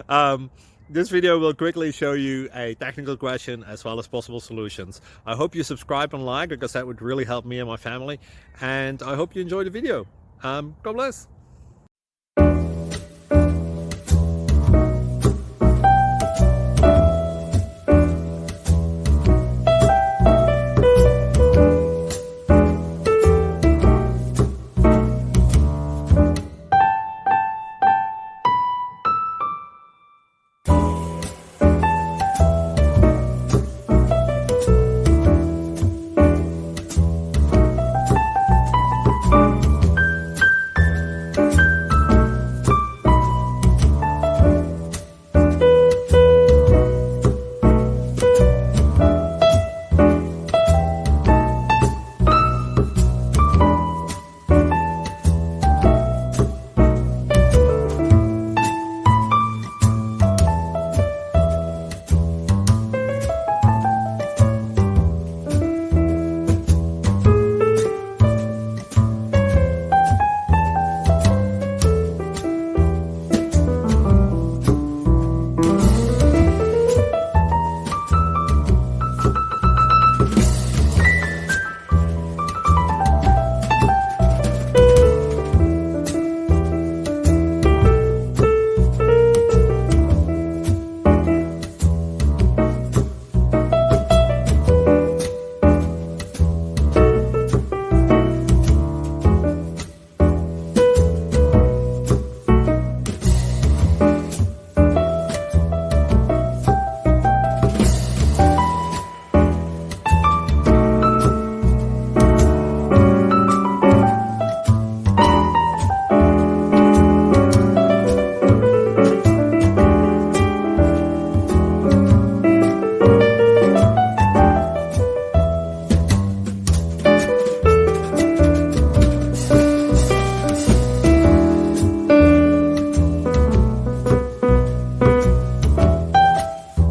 um, this video will quickly show you a technical question as well as possible solutions. I hope you subscribe and like, because that would really help me and my family. And I hope you enjoy the video. God bless.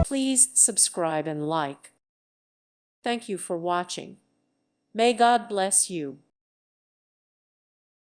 Please subscribe and like. Thank you for watching. May God bless you.